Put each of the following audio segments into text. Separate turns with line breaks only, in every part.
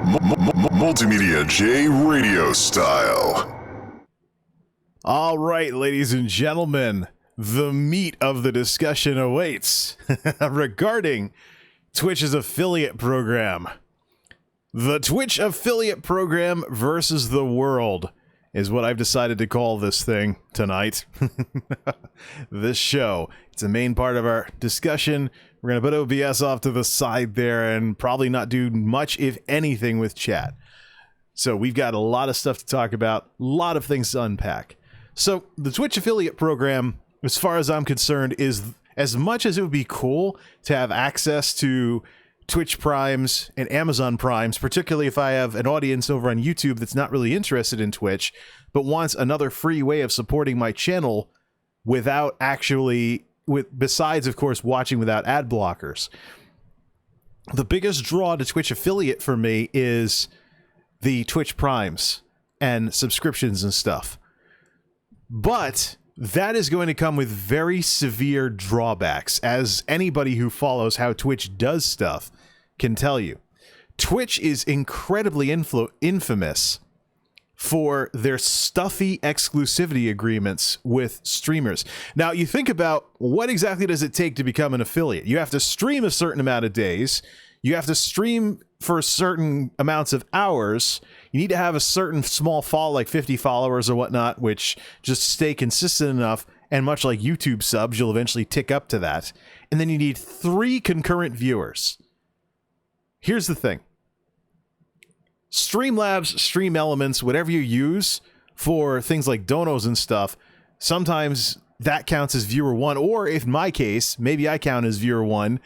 MultimediaJay radio style.
All right, ladies and gentlemen, the meat of the discussion awaits regarding Twitch's affiliate program. The Twitch affiliate program versus the world is what I've decided to call this thing tonight. This show. It's a main part of our discussion. We're going to put OBS off to the side there and probably not do much, if anything, with chat. So we've got a lot of stuff to talk about, a lot of things to unpack. So the Twitch affiliate program, as far as I'm concerned, is as much as it would be cool to have access to Twitch Primes and Amazon Primes, particularly if I have an audience over on YouTube that's not really interested in Twitch, but wants another free way of supporting my channel without actually, besides, of course, watching without ad blockers. The biggest draw to Twitch affiliate for me is the Twitch Primes and subscriptions and stuff. But that is going to come with very severe drawbacks, as anybody who follows how Twitch does stuff can tell you. Twitch is incredibly infamous for their stuffy exclusivity agreements with streamers. Now, you think about what exactly does it take to become an affiliate? You have to stream a certain amount of days. You have to stream for certain amounts of hours. You need to have a certain small follow, like 50 followers or whatnot, which just stay consistent enough. And much like YouTube subs, you'll eventually tick up to that. And then you need 3 concurrent viewers. Here's the thing. Streamlabs, Stream Elements, whatever you use for things like donos and stuff, sometimes that counts as viewer 1. Or in my case, maybe I count as viewer 1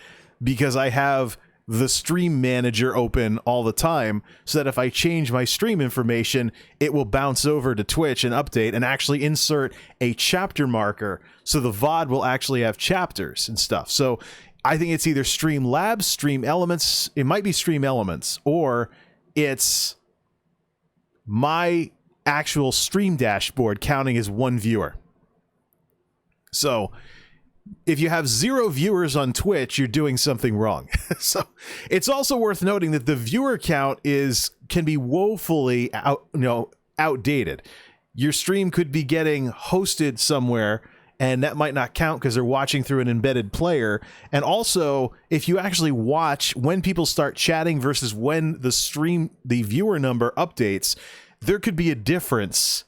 because I have the stream manager open all the time, so that if I change my stream information, it will bounce over to Twitch and update and actually insert a chapter marker, so the VOD will actually have chapters and stuff. So I think it's either Streamlabs, Stream Elements, it might be Stream Elements, or it's my actual stream dashboard counting as 1 viewer. So if you have 0 viewers on Twitch, you're doing something wrong. So it's also worth noting that the viewer count can be woefully outdated. Your stream could be getting hosted somewhere, and that might not count because they're watching through an embedded player. And also, if you actually watch when people start chatting versus when the viewer number updates, there could be a difference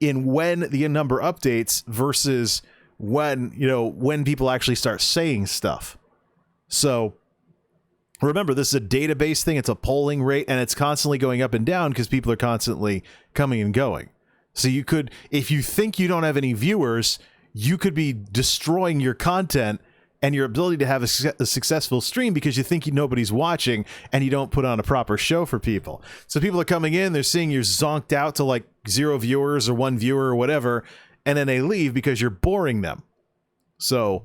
in when the number updates versus when people actually start saying stuff. So remember, this is a database thing. It's a polling rate, and it's constantly going up and down because people are constantly coming and going. So you could, if you think you don't have any viewers, you could be destroying your content and your ability to have a successful stream because you think nobody's watching and you don't put on a proper show for people. So people are coming in, they're seeing you're zonked out to like 0 viewers or 1 viewer or whatever, and then they leave because you're boring them. So,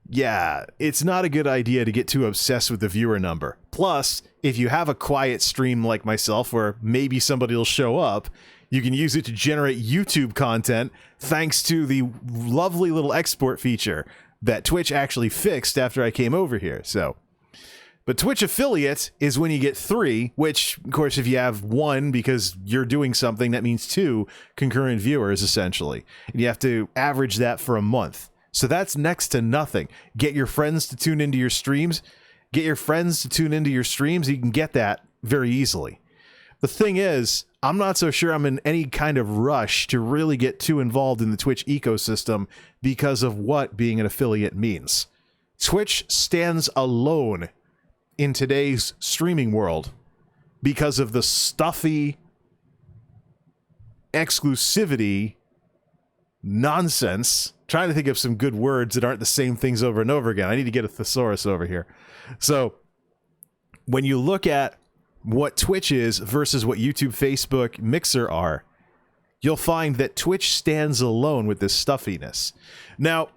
yeah, it's not a good idea to get too obsessed with the viewer number. Plus, if you have a quiet stream like myself where maybe somebody will show up, you can use it to generate YouTube content thanks to the lovely little export feature that Twitch actually fixed after I came over here. So, but Twitch affiliate is when you get 3, which, of course, if you have 1 because you're doing something, that means 2 concurrent viewers, essentially. And you have to average that for a month. So that's next to nothing. Get your friends to tune into your streams. You can get that very easily. The thing is, I'm not so sure I'm in any kind of rush to really get too involved in the Twitch ecosystem because of what being an affiliate means. Twitch stands alone in today's streaming world because of the stuffy exclusivity nonsense. Trying to think of some good words that aren't the same things over and over again. I need to get a thesaurus over here. So when you look at what Twitch is versus what YouTube, Facebook, Mixer are, you'll find that Twitch stands alone with this stuffiness. Now,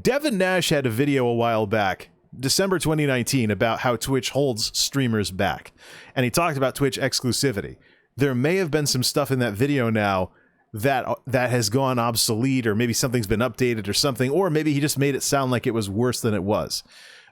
Devin Nash had a video a while back, December 2019, about how Twitch holds streamers back. And he talked about Twitch exclusivity. There may have been some stuff in that video now that has gone obsolete, or maybe something's been updated or something, or maybe he just made it sound like it was worse than it was.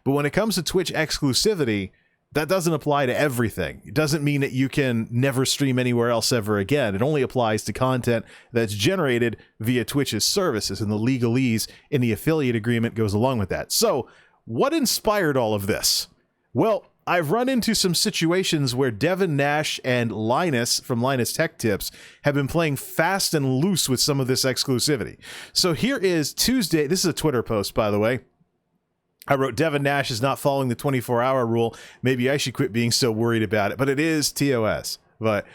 But when it comes to Twitch exclusivity, That doesn't apply to everything. It doesn't mean that you can never stream anywhere else ever again. It only applies to content that's generated via Twitch's services, and the legalese in the affiliate agreement goes along with that. So, what inspired all of this? Well, I've run into some situations where Devin Nash and Linus from Linus Tech Tips have been playing fast and loose with some of this exclusivity. So here is Tuesday. This is a Twitter post, by the way. I wrote, Devin Nash is not following the 24-hour rule. Maybe I should quit being so worried about it. But it is TOS. But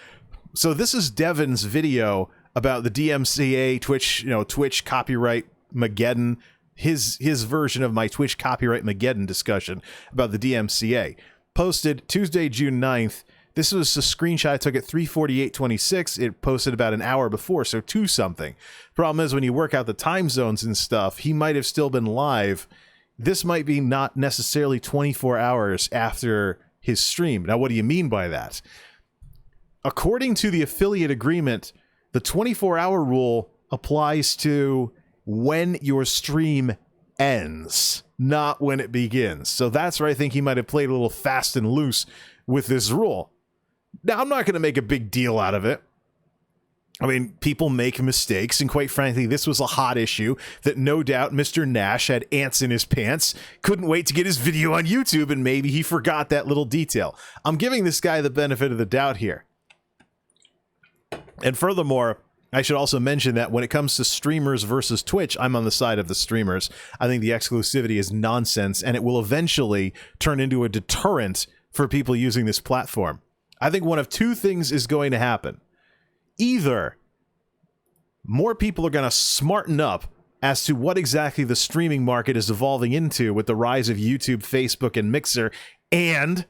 so this is Devin's video about the DMCA Twitch copyright Mageddon. His version of my Twitch copyright Mageddon discussion about the DMCA. Posted Tuesday, June 9th. This was a screenshot I took at 3:48:26. It posted about an hour before, so 2 something. Problem is, when you work out the time zones and stuff, he might have still been live. This might be not necessarily 24 hours after his stream. Now, what do you mean by that? According to the affiliate agreement, the 24-hour rule applies to when your stream ends, not when it begins. So that's where I think he might have played a little fast and loose with this rule. Now, I'm not going to make a big deal out of it. I mean, people make mistakes, and quite frankly, this was a hot issue that no doubt Mr. Nash had ants in his pants, couldn't wait to get his video on YouTube, and maybe he forgot that little detail. I'm giving this guy the benefit of the doubt here. And furthermore, I should also mention that when it comes to streamers versus Twitch, I'm on the side of the streamers. I think the exclusivity is nonsense, and it will eventually turn into a deterrent for people using this platform. I think one of 2 things is going to happen. Either more people are going to smarten up as to what exactly the streaming market is evolving into with the rise of YouTube, Facebook, and Mixer, and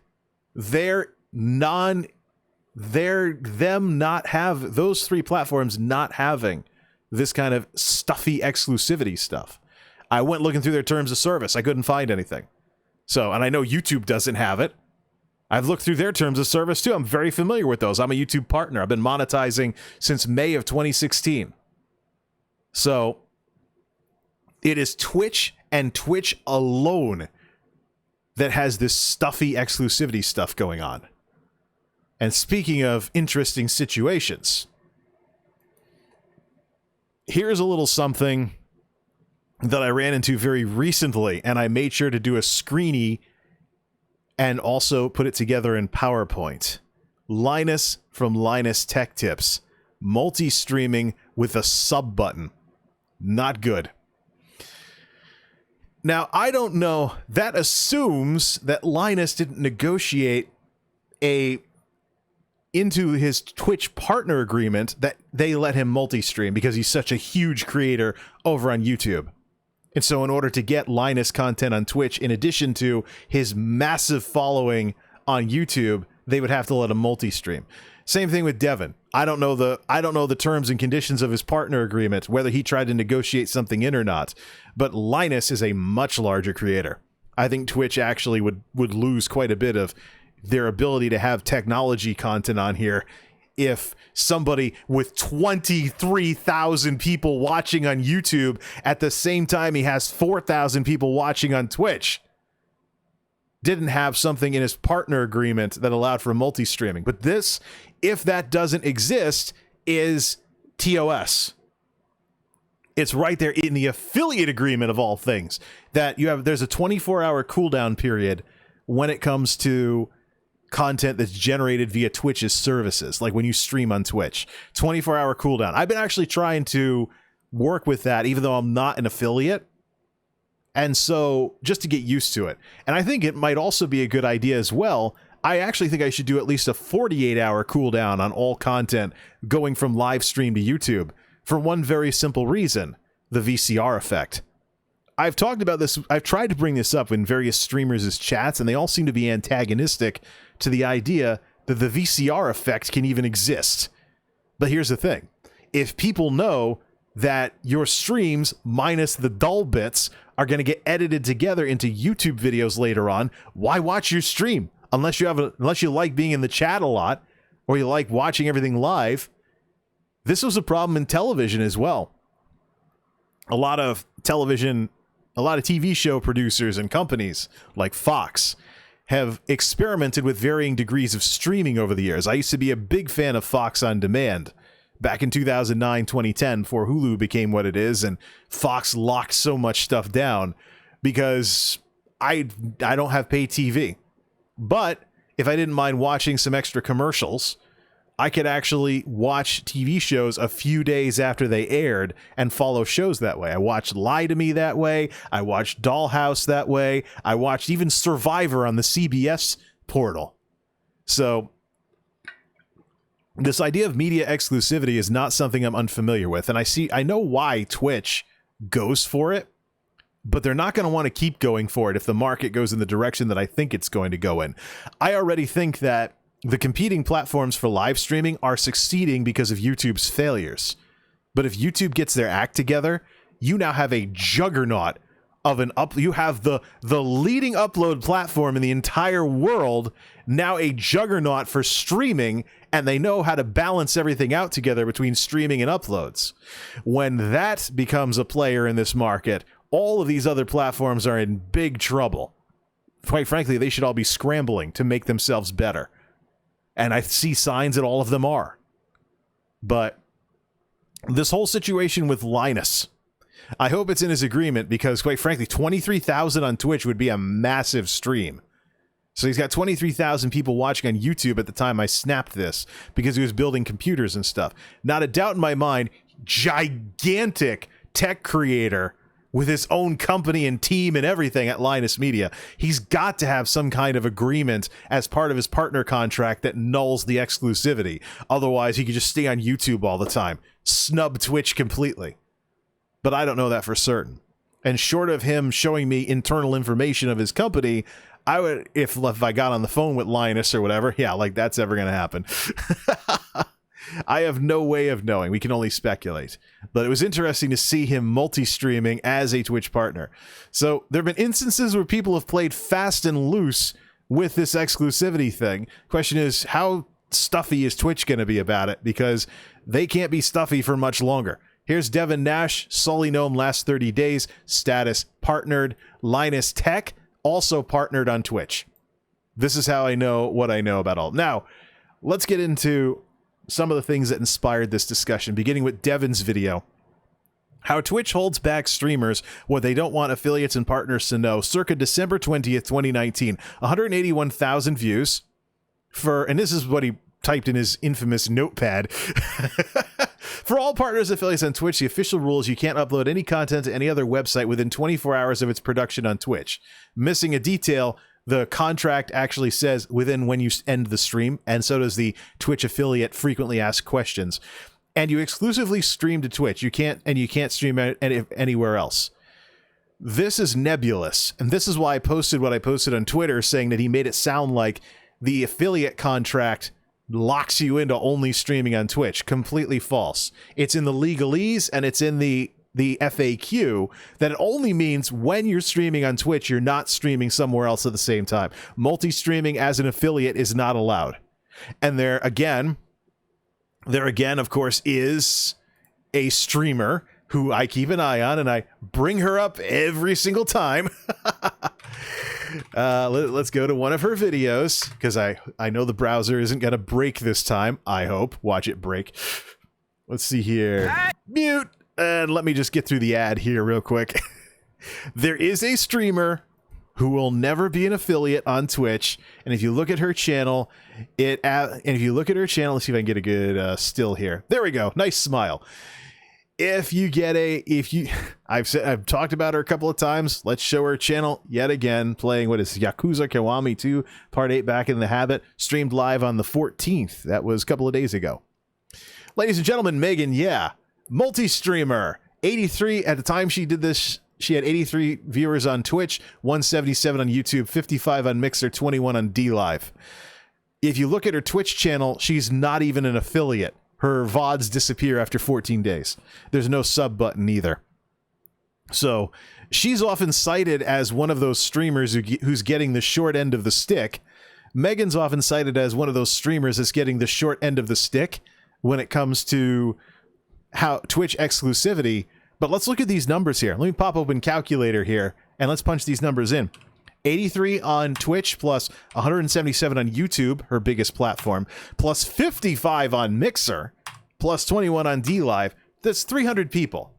those 3 platforms not having this kind of stuffy exclusivity stuff. I went looking through their terms of service. I couldn't find anything. So, and I know YouTube doesn't have it. I've looked through their terms of service too. I'm very familiar with those. I'm a YouTube partner. I've been monetizing since May of 2016. So it is Twitch and Twitch alone that has this stuffy exclusivity stuff going on. And speaking of interesting situations, here's a little something that I ran into very recently, and I made sure to do a screenie and also put it together in PowerPoint. Linus from Linus Tech Tips. Multi-streaming with a sub button. Not good. Now, I don't know. That assumes that Linus didn't negotiate into his Twitch partner agreement that they let him multi-stream because he's such a huge creator over on YouTube. And so in order to get Linus content on Twitch, in addition to his massive following on YouTube, they would have to let him multi-stream. Same thing with Devin. I don't know the terms and conditions of his partner agreement, whether he tried to negotiate something in or not. But Linus is a much larger creator. I think Twitch actually would lose quite a bit of their ability to have technology content on here if somebody with 23,000 people watching on YouTube at the same time he has 4,000 people watching on Twitch didn't have something in his partner agreement that allowed for multi-streaming. But this, if that doesn't exist, is TOS. It's right there in the affiliate agreement of all things that there's a 24-hour cooldown period when it comes to content that's generated via Twitch's services, like when you stream on Twitch. 24-hour cooldown. I've been actually trying to work with that, even though I'm not an affiliate. And so, just to get used to it. And I think it might also be a good idea as well. I actually think I should do at least a 48-hour cooldown on all content going from live stream to YouTube, for one very simple reason: the VCR effect. I've talked about this. I've tried to bring this up in various streamers' chats, and they all seem to be antagonistic to the idea that the VCR effect can even exist. But here's the thing. If people know that your streams, minus the dull bits, are going to get edited together into YouTube videos later on, why watch your stream? Unless you like being in the chat a lot, or you like watching everything live. This was a problem in television as well. A lot of TV show producers and companies like Fox have experimented with varying degrees of streaming over the years. I used to be a big fan of Fox On Demand back in 2009, 2010, before Hulu became what it is, and Fox locked so much stuff down because I don't have pay TV. But if I didn't mind watching some extra commercials, I could actually watch TV shows a few days after they aired and follow shows that way. I watched Lie to Me that way. I watched Dollhouse that way. I watched even Survivor on the CBS portal. So this idea of media exclusivity is not something I'm unfamiliar with. And I know why Twitch goes for it, but they're not going to want to keep going for it if the market goes in the direction that I think it's going to go in. I already think that the competing platforms for live streaming are succeeding because of YouTube's failures. But if YouTube gets their act together, you now have a juggernaut of you have the leading upload platform in the entire world, now a juggernaut for streaming, and they know how to balance everything out together between streaming and uploads. When that becomes a player in this market, all of these other platforms are in big trouble. Quite frankly, they should all be scrambling to make themselves better. And I see signs that all of them are. But this whole situation with Linus, I hope it's in his agreement because, quite frankly, 23,000 on Twitch would be a massive stream. So he's got 23,000 people watching on YouTube at the time I snapped this because he was building computers and stuff. Not a doubt in my mind, gigantic tech creator with his own company and team and everything at Linus Media. He's got to have some kind of agreement as part of his partner contract that nulls the exclusivity. Otherwise, he could just stay on YouTube all the time, snub Twitch completely. But I don't know that for certain. And short of him showing me internal information of his company, I would, if I got on the phone with Linus or whatever, yeah, like that's ever going to happen. I have no way of knowing. We can only speculate. But it was interesting to see him multi-streaming as a Twitch partner. So there have been instances where people have played fast and loose with this exclusivity thing. Question is, how stuffy is Twitch going to be about it? Because they can't be stuffy for much longer. Here's Devin Nash, Sully Gnome last 30 days, status partnered. Linus Tech also partnered on Twitch. This is how I know what I know about all. Now, let's get into some of the things that inspired this discussion, beginning with Devin's video. How Twitch holds back streamers, what they don't want affiliates and partners to know, circa December 20th, 2019. 181,000 views for, and this is what he typed in his infamous notepad. For all partners affiliates on Twitch, the official rule is you can't upload any content to any other website within 24 hours of its production on Twitch. Missing a detail, the contract actually says within when you end the stream, and so does the Twitch affiliate frequently asked questions. And you exclusively stream to Twitch. You can't stream anywhere else. This is nebulous, and this is why I posted what I posted on Twitter, saying that he made it sound like the affiliate contract locks you into only streaming on Twitch. Completely false. It's in the legalese and it's in the FAQ that it only means when you're streaming on Twitch, you're not streaming somewhere else at the same time. Multi-streaming as an affiliate is not allowed. And there again, of course, is a streamer who I keep an eye on, and I bring her up every single time. Let's go to one of her videos, because I know the browser isn't going to break this time. I hope. Watch it break. Let's see here. Mute. And let me just get through the ad here real quick. There is a streamer who will never be an affiliate on Twitch, and if you look at her channel, let's see if I can get a good still here. There we go. Nice smile. I've talked about her a couple of times. Let's show her channel yet again, playing what is Yakuza Kiwami 2 Part 8 Back in the Habit, streamed live on the 14th. That was a couple of days ago. Ladies and gentlemen, Megan, multi-streamer, 83 at the time she did this. She had 83 viewers on Twitch, 177 on YouTube, 55 on Mixer, 21 on DLive. If you look at her Twitch channel, she's not even an affiliate. Her VODs disappear after 14 days. There's no sub button either. So she's often cited as one of those streamers who's getting the short end of the stick. Megan's often cited as one of those streamers that's getting the short end of the stick when it comes to how Twitch exclusivity. But let's look at these numbers here. Let me pop open calculator here and let's punch these numbers in. 83 on Twitch, plus 177 on YouTube, her biggest platform, plus 55 on Mixer, plus 21 on DLive. That's 300 people.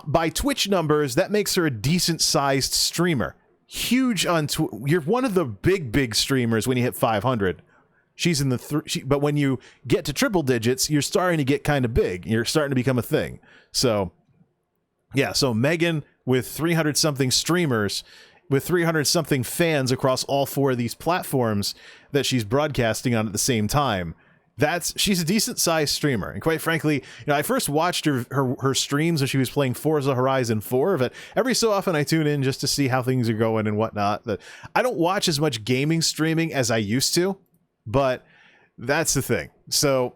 By Twitch numbers, that makes her a decent-sized streamer. Huge on you're one of the big streamers when you hit 500. She's in the but when you get to triple digits, you're starting to get kind of big. You're starting to become a thing. So yeah, so Megan with 300 something streamers, with 300 something fans across all 4 of these platforms that she's broadcasting on at the same time. She's a decent sized streamer. And quite frankly, I first watched her streams when she was playing Forza Horizon 4, but every so often I tune in just to see how things are going and whatnot. But I don't watch as much gaming streaming as I used to, but that's the thing. So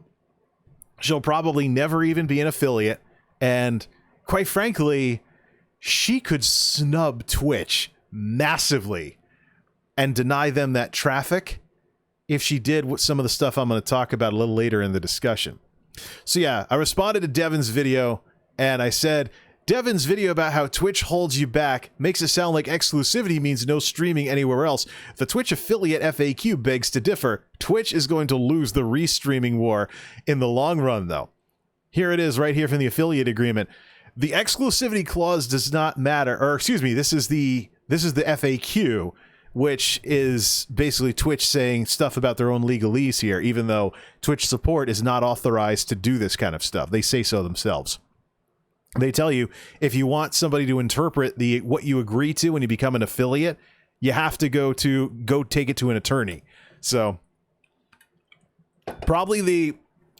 she'll probably never even be an affiliate. And quite frankly, she could snub Twitch massively and deny them that traffic if she did some of the stuff I'm going to talk about a little later in the discussion. So yeah, I responded to Devin's video, and I said, Devin's video about how Twitch holds you back makes it sound like exclusivity means no streaming anywhere else. The Twitch affiliate FAQ begs to differ. Twitch is going to lose the restreaming war in the long run, though. Here it is right here from the affiliate agreement. The exclusivity clause does not matter, or excuse me, this is the FAQ, which is basically Twitch saying stuff about their own legalese here, even though Twitch support is not authorized to do this kind of stuff. They say so themselves. They tell you if you want somebody to interpret what you agree to when you become an affiliate, you have to go take it to an attorney. So probably the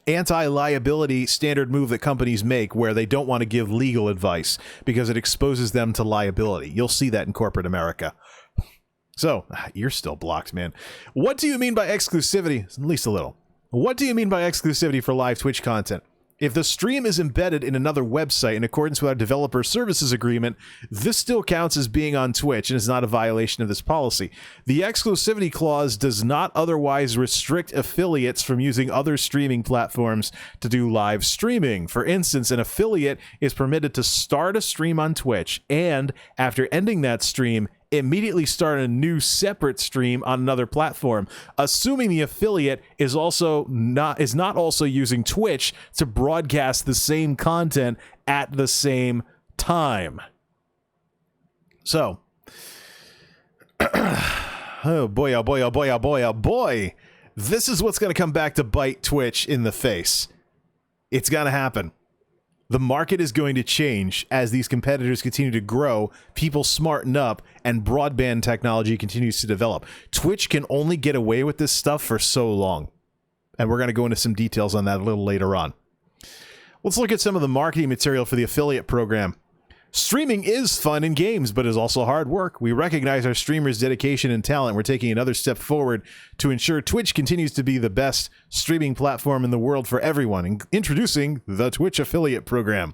anti-liability standard move that companies make where they don't want to give legal advice because it exposes them to liability. You'll see that in corporate America. So, you're still blocked, man. What do you mean by exclusivity? At least a little. What do you mean by exclusivity for live Twitch content? If the stream is embedded in another website in accordance with our developer services agreement, this still counts as being on Twitch and is not a violation of this policy. The exclusivity clause does not otherwise restrict affiliates from using other streaming platforms to do live streaming. For instance, an affiliate is permitted to start a stream on Twitch and, after ending that stream, immediately start a new separate stream on another platform, assuming the affiliate is not also using Twitch to broadcast the same content at the same time. So, oh boy, oh boy, oh boy, oh boy, oh boy, this is what's going to come back to bite Twitch in the face. It's going to happen. The market is going to change as these competitors continue to grow, people smarten up, and broadband technology continues to develop. Twitch can only get away with this stuff for so long. And we're going to go into some details on that a little later on. Let's look at some of the marketing material for the affiliate program. Streaming is fun in games, but is also hard work. We recognize our streamers' dedication and talent. We're taking another step forward to ensure Twitch continues to be the best streaming platform in the world for everyone. Introducing the Twitch Affiliate Program.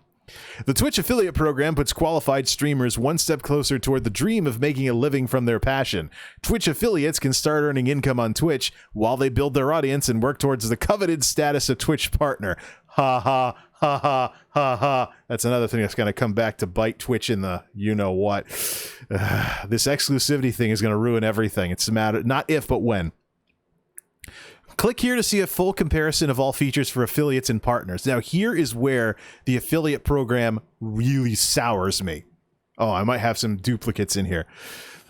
The Twitch Affiliate Program puts qualified streamers one step closer toward the dream of making a living from their passion. Twitch affiliates can start earning income on Twitch while they build their audience and work towards the coveted status of Twitch partner. Ha ha. Ha ha ha ha. That's another thing that's going to come back to bite Twitch in the you-know-what. This exclusivity thing is going to ruin everything. It's a matter, not if, but when. Click here to see a full comparison of all features for affiliates and partners. Now, here is where the affiliate program really sours me. Oh, I might have some duplicates in here.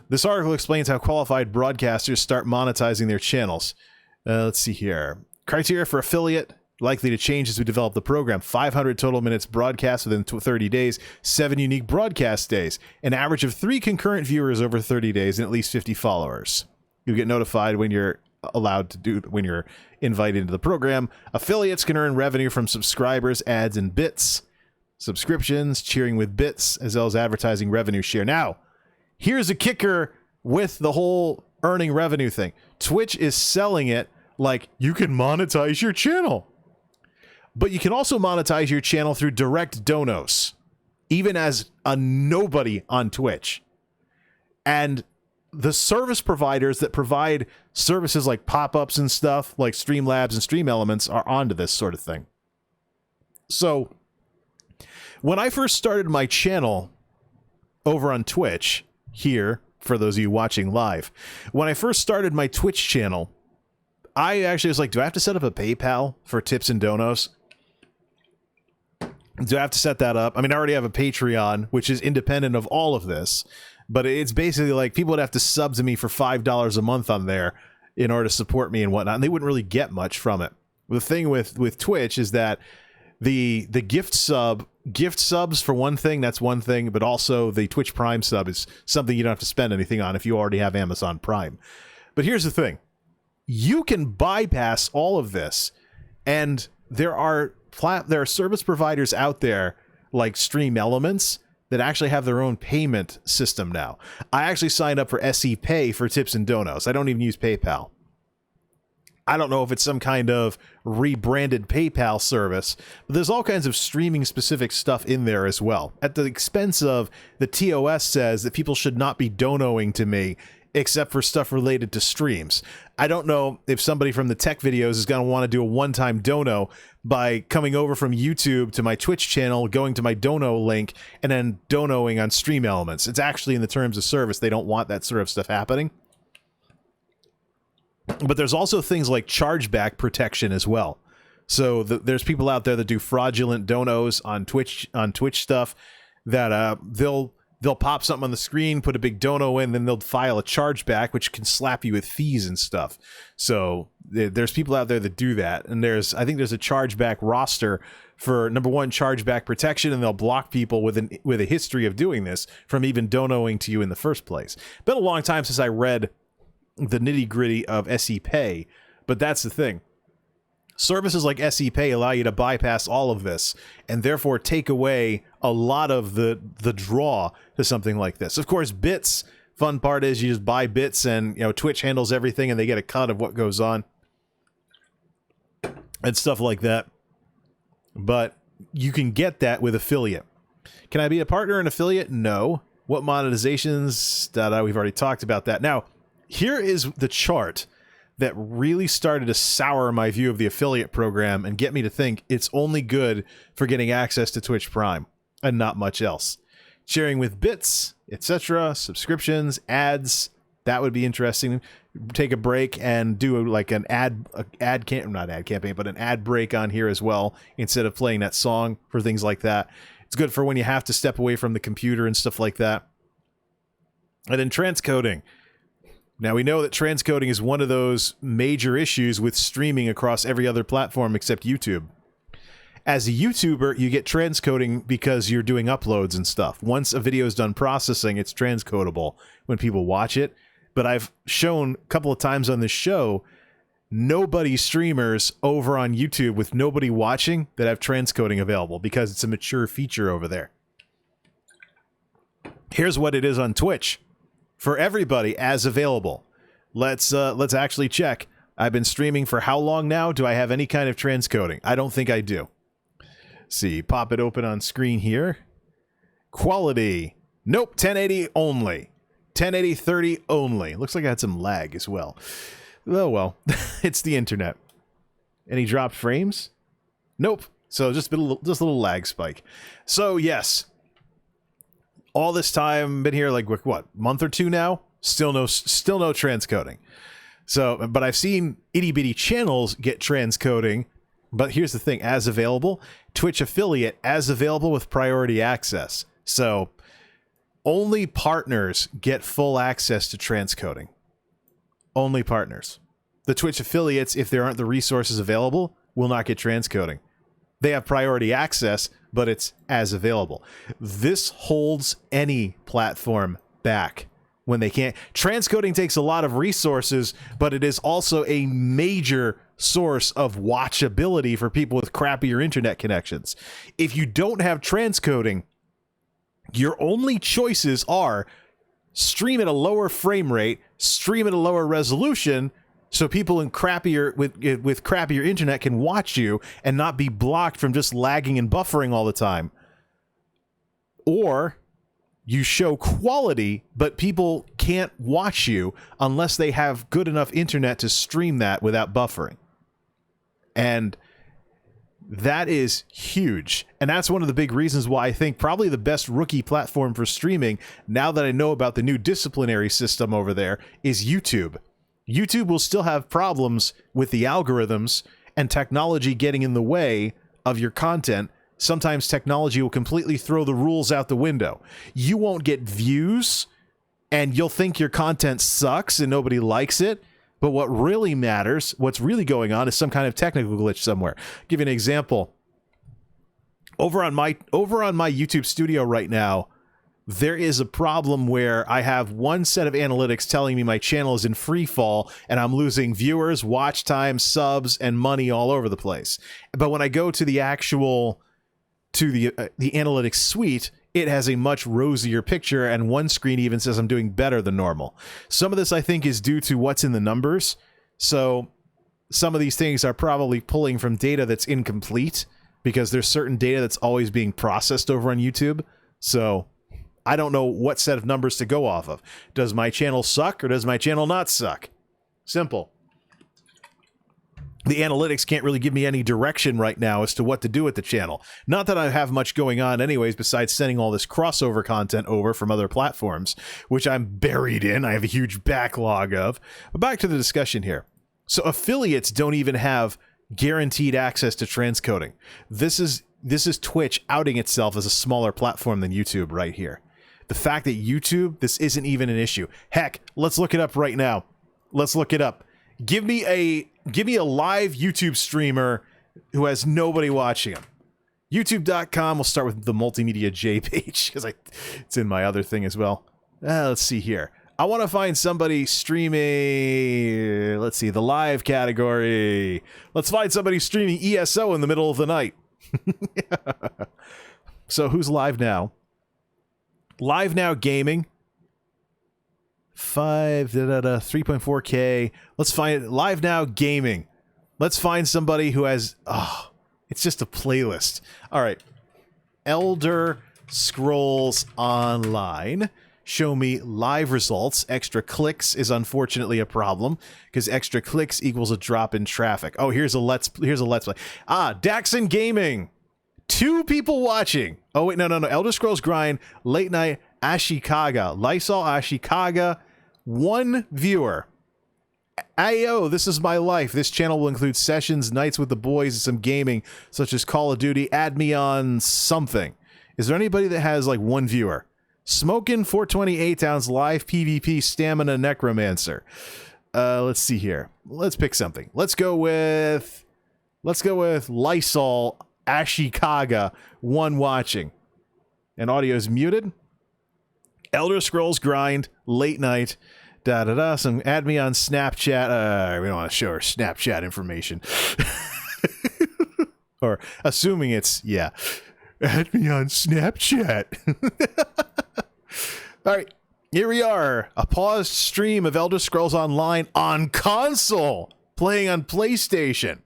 This article explains how qualified broadcasters start monetizing their channels. Let's see here. Criteria for affiliate. Likely to change as we develop the program. 500 total minutes broadcast within 30 days, 7 unique broadcast days, an average of 3 concurrent viewers over 30 days, and at least 50 followers. You'll get notified when you're when you're invited into the program. Affiliates can earn revenue from subscribers, ads, and bits, subscriptions, cheering with bits, as well as advertising revenue share. Now, here's a kicker with the whole earning revenue thing. Twitch is selling it like you can monetize your channel. But you can also monetize your channel through direct donos, even as a nobody on Twitch. And the service providers that provide services like pop-ups and stuff, like Streamlabs and Stream Elements, are onto this sort of thing. So, when I first started my channel over on Twitch, here, for those of you watching live. When I first started my Twitch channel, I actually was like, do I have to set up a PayPal for tips and donos? Do I have to set that up? I mean, I already have a Patreon, which is independent of all of this, but it's basically like people would have to sub to me for $5 a month on there in order to support me and whatnot, and they wouldn't really get much from it. The thing with Twitch is that the gift subs for one thing, that's one thing, but also the Twitch Prime sub is something you don't have to spend anything on if you already have Amazon Prime. But here's the thing. You can bypass all of this, and there are service providers out there like Stream Elements that actually have their own payment system now. I actually signed up for SE Pay for tips and donos. I don't even use PayPal. I don't know if it's some kind of rebranded PayPal service, but there's all kinds of streaming specific stuff in there as well. At the expense of the TOS says that people should not be donoing to me except for stuff related to streams. I don't know if somebody from the tech videos is going to want to do a one-time dono by coming over from YouTube to my Twitch channel, going to my dono link, and then donoing on Stream Elements. It's actually in the terms of service. They don't want that sort of stuff happening. But there's also things like chargeback protection as well. So there's people out there that do fraudulent donos on Twitch stuff that they'll pop something on the screen, put a big dono in, then they'll file a chargeback, which can slap you with fees and stuff. So there's people out there that do that, and I think there's a chargeback roster for number one, chargeback protection, and they'll block people with a history of doing this from even donoing to you in the first place. Been a long time since I read the nitty-gritty of SE Pay, but that's the thing. Services like SE Pay allow you to bypass all of this and therefore take away a lot of the draw to something like this. Of course, bits, fun part is you just buy bits and Twitch handles everything and they get a cut of what goes on and stuff like that. But you can get that with affiliate. Can I be a partner in affiliate? No. What monetizations? We've already talked about that. Now, here is the chart that really started to sour my view of the affiliate program and get me to think it's only good for getting access to Twitch Prime and not much else. Sharing with bits, etc., subscriptions, ads, that would be interesting. Take a break and do like an ad campaign, but an ad break on here as well instead of playing that song for things like that. It's good for when you have to step away from the computer and stuff like that. And then transcoding. Now, we know that transcoding is one of those major issues with streaming across every other platform except YouTube. As a YouTuber, you get transcoding because you're doing uploads and stuff. Once a video is done processing, it's transcodable when people watch it. But I've shown a couple of times on this show, nobody streamers over on YouTube with nobody watching that have transcoding available because it's a mature feature over there. Here's what it is on Twitch. For everybody as available. Let's actually check. I've been streaming for how long now? Do I have any kind of transcoding? I don't think I do. See, pop it open on screen here. Quality. Nope, 1080 only. 1080 30 only. Looks like I had some lag as well. Oh well, it's the internet. Any dropped frames? Nope. So just a little lag spike. So yes. All this time, been here like what, month or two now? Still no transcoding. So, but I've seen itty bitty channels get transcoding. But here's the thing: as available, Twitch affiliate as available with priority access. So, only partners get full access to transcoding. Only partners. The Twitch affiliates, if there aren't the resources available, will not get transcoding. They have priority access, but it's as available. This holds any platform back when they can't. Transcoding takes a lot of resources, but it is also a major source of watchability for people with crappier internet connections. If you don't have transcoding, your only choices are stream at a lower frame rate, stream at a lower resolution, so people in crappier with crappier internet can watch you and not be blocked from just lagging and buffering all the time. Or you show quality, but people can't watch you unless they have good enough internet to stream that without buffering. And That is huge. And that's one of the big reasons why I think probably the best rookie platform for streaming, now that I know about the new disciplinary system over there, is YouTube. YouTube will still have problems with the algorithms and technology getting in the way of your content. Sometimes technology will completely throw the rules out the window. You won't get views, and you'll think your content sucks and nobody likes it. But what really matters, what's really going on, is some kind of technical glitch somewhere. I'll give you an example. Over on my YouTube studio right now, there is a problem where I have one set of analytics telling me my channel is in free fall and I'm losing viewers, watch time, subs, and money all over the place. But when I go to the actual the analytics suite, it has a much rosier picture, and one screen even says I'm doing better than normal. Some of this, I think, is due to what's in the numbers. So some of these things are probably pulling from data that's incomplete, because there's certain data that's always being processed over on YouTube. So I don't know what set of numbers to go off of. Does my channel suck, or does my channel not suck? Simple. The analytics can't really give me any direction right now as to what to do with the channel. Not that I have much going on anyways, besides sending all this crossover content over from other platforms, which I'm buried in. I have a huge backlog of. But back to the discussion here. So affiliates don't even have guaranteed access to transcoding. This is Twitch outing itself as a smaller platform than YouTube right here. The fact that YouTube, this isn't even an issue. Heck, let's look it up right now. Let's look it up. Give me a live YouTube streamer who has nobody watching him. YouTube.com. We'll start with the MultimediaJay page, because it's in my other thing as well. Let's see here. I want to find somebody streaming. Let's see, the live category. Let's find somebody streaming ESO in the middle of the night. So who's live now? Live Now Gaming. 3.4K. Let's find Live Now Gaming. Let's find somebody who has, it's just a playlist. All right. Elder Scrolls Online. Show me live results. Extra clicks is unfortunately a problem, because extra clicks equals a drop in traffic. Oh, here's a let's play. Daxon Gaming. 2 people watching. Oh wait, no. Elder Scrolls Grind, Late Night, Ashikaga, Lysol Ashikaga, 1 viewer. Ayo, this is my life. This channel will include sessions, nights with the boys, and some gaming, such as Call of Duty. Add me on something. Is there anybody that has like 1 viewer? Smokin' 428 ounce live PvP stamina necromancer. Let's see here. Let's pick something. Let's go with Lysol Ashikaga, 1 watching. And audio is muted. Elder Scrolls Grind, Late Night, some add me on Snapchat. We don't want to show our Snapchat information. Or assuming it's, yeah. Add me on Snapchat. All right, here we are. A paused stream of Elder Scrolls Online on console, playing on PlayStation.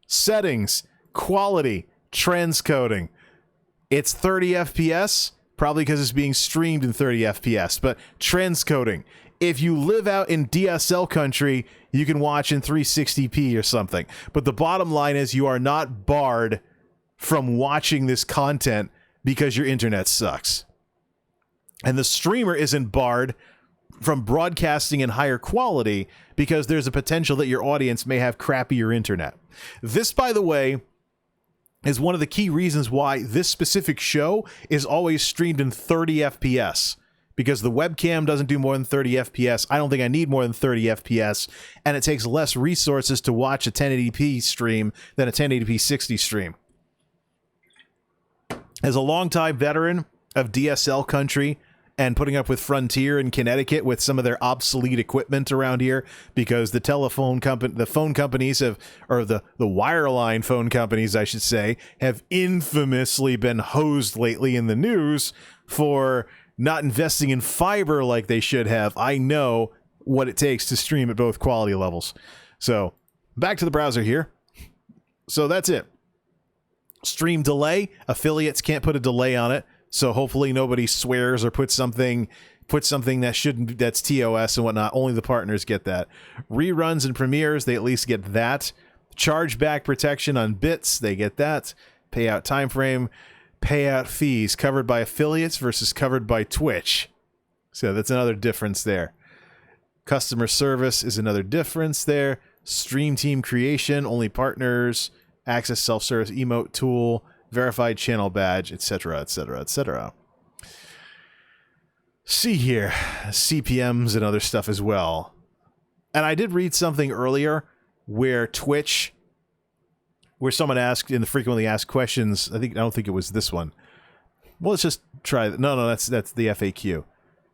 Settings, quality, transcoding. It's 30 FPS, probably because it's being streamed in 30 FPS, but transcoding. If you live out in DSL country, you can watch in 360p or something. But the bottom line is you are not barred from watching this content because your internet sucks. And the streamer isn't barred from broadcasting in higher quality because there's a potential that your audience may have crappier internet. This, by the way, is one of the key reasons why this specific show is always streamed in 30 FPS. Because the webcam doesn't do more than 30 FPS. I don't think I need more than 30 FPS. And it takes less resources to watch a 1080p stream than a 1080p 60 stream. As a longtime veteran of DSL country and putting up with Frontier in Connecticut with some of their obsolete equipment around here, because the phone companies have, or the wireline phone companies, I should say, have infamously been hosed lately in the news for not investing in fiber like they should have. I know what it takes to stream at both quality levels. So back to the browser here. So that's it. Stream delay. Affiliates can't put a delay on it. So hopefully nobody swears or puts something that shouldn't, that's TOS and whatnot. Only the partners get that. Reruns and premieres, they at least get that. Chargeback protection on bits, they get that. Payout time frame, payout fees covered by affiliates versus covered by Twitch. So that's another difference there. Customer service is another difference there. Stream team creation, only partners, access self-service emote tool, verified channel badge, etc., etc., etc. See here, CPMs and other stuff as well. And I did read something earlier where Twitch, where someone asked in the frequently asked questions, I don't think it was this one. Well, let's just try that. No, that's the FAQ.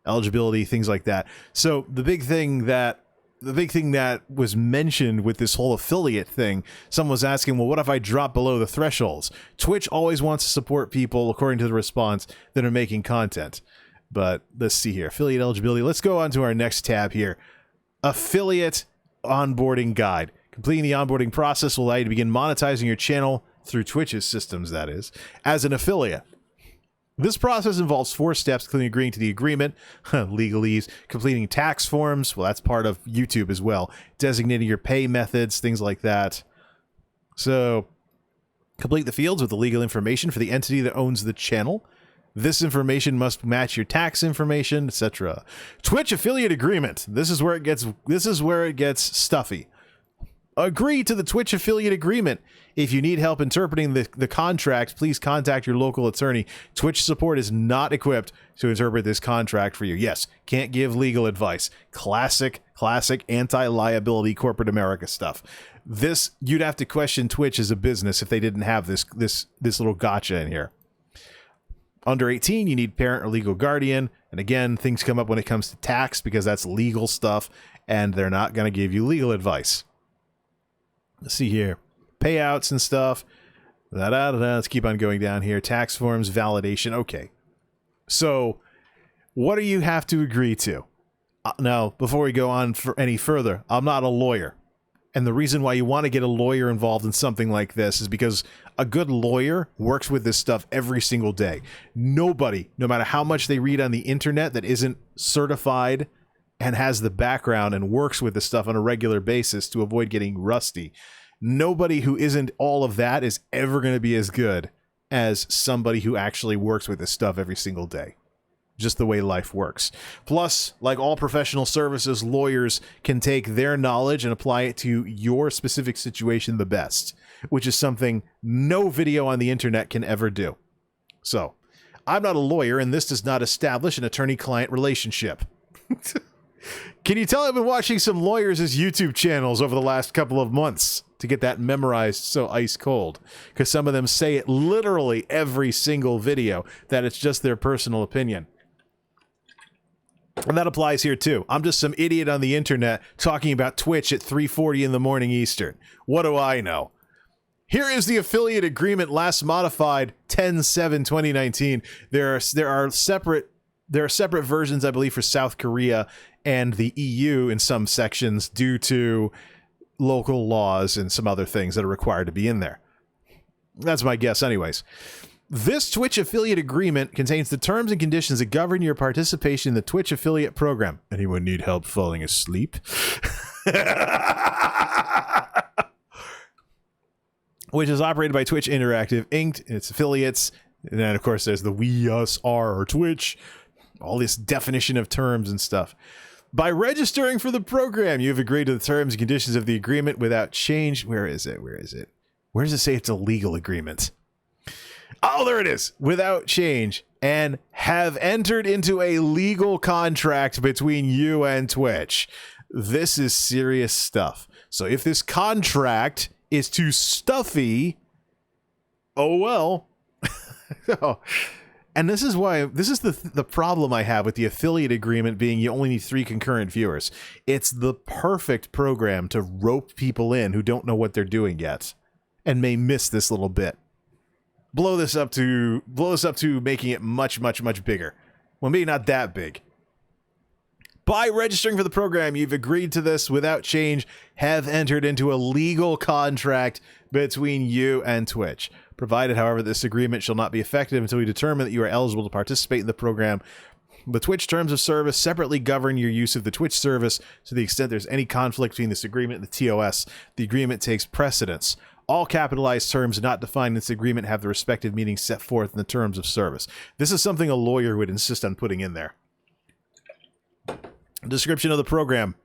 Eligibility, things like that. So the big thing that was mentioned with this whole affiliate thing, someone was asking, well, what if I drop below the thresholds? Twitch always wants to support people, according to the response, that are making content. But let's see here. Affiliate eligibility. Let's go on to our next tab here. Affiliate onboarding guide. Completing the onboarding process will allow you to begin monetizing your channel through Twitch's systems, that is, as an affiliate. This process involves 4 steps, including agreeing to the agreement, legalese, completing tax forms, well, that's part of YouTube as well, designating your pay methods, things like that. So, complete the fields with the legal information for the entity that owns the channel. This information must match your tax information, etc. Twitch affiliate agreement. This is where it gets stuffy. Agree to the Twitch affiliate agreement. If you need help interpreting the contract, please contact your local attorney. Twitch support is not equipped to interpret this contract for you. Yes, can't give legal advice. Classic anti-liability corporate America stuff. This, you'd have to question Twitch as a business if they didn't have this little gotcha in here. Under 18, you need parent or legal guardian. And again, things come up when it comes to tax because that's legal stuff, and they're not going to give you legal advice. Let's see here. Payouts and stuff. Let's keep on going down here. Tax forms, validation. Okay. So, what do you have to agree to? Now, before we go on for any further, I'm not a lawyer. And the reason why you want to get a lawyer involved in something like this is because a good lawyer works with this stuff every single day. Nobody, no matter how much they read on the internet that isn't certified and has the background and works with this stuff on a regular basis to avoid getting rusty, nobody who isn't all of that is ever going to be as good as somebody who actually works with this stuff every single day. Just the way life works. Plus, like all professional services, lawyers can take their knowledge and apply it to your specific situation the best, which is something no video on the internet can ever do. So, I'm not a lawyer, and this does not establish an attorney-client relationship. Can you tell I've been watching some lawyers' YouTube channels over the last couple of months to get that memorized so ice cold? Because some of them say it literally every single video, that it's just their personal opinion. And that applies here too. I'm just some idiot on the internet talking about Twitch at 3:40 in the morning Eastern. What do I know? Here is the affiliate agreement last modified 10/7/2019. There are separate versions, I believe, for South Korea and the EU in some sections due to local laws and some other things that are required to be in there. That's my guess anyways. This Twitch affiliate agreement contains the terms and conditions that govern your participation in the Twitch affiliate program. Anyone need help falling asleep? Which is operated by Twitch Interactive Inc. and its affiliates. And then, of course, there's the we, us, our, or Twitch. All this definition of terms and stuff. By registering for the program, you've agreed to the terms and conditions of the agreement without change. Where is it? Where does it say it's a legal agreement? Oh, there it is. Without change, and have entered into a legal contract between you and Twitch. This is serious stuff. So if this contract is too stuffy, oh well. And this is the problem I have with the affiliate agreement being you only need 3 concurrent viewers. It's the perfect program to rope people in who don't know what they're doing yet and may miss this little bit. Blow this up to making it much bigger. Well, maybe not that big. By registering for the program, you've agreed to this without change, have entered into a legal contract between you and Twitch. Provided, however, this agreement shall not be effective until we determine that you are eligible to participate in the program The Twitch terms of service separately govern your use of the Twitch service. To the extent there's any conflict between this agreement and the TOS, the agreement takes precedence. All capitalized terms not defined in this agreement have the respective meanings set forth in the terms of service. This is something a lawyer would insist on putting in there. Description of the program.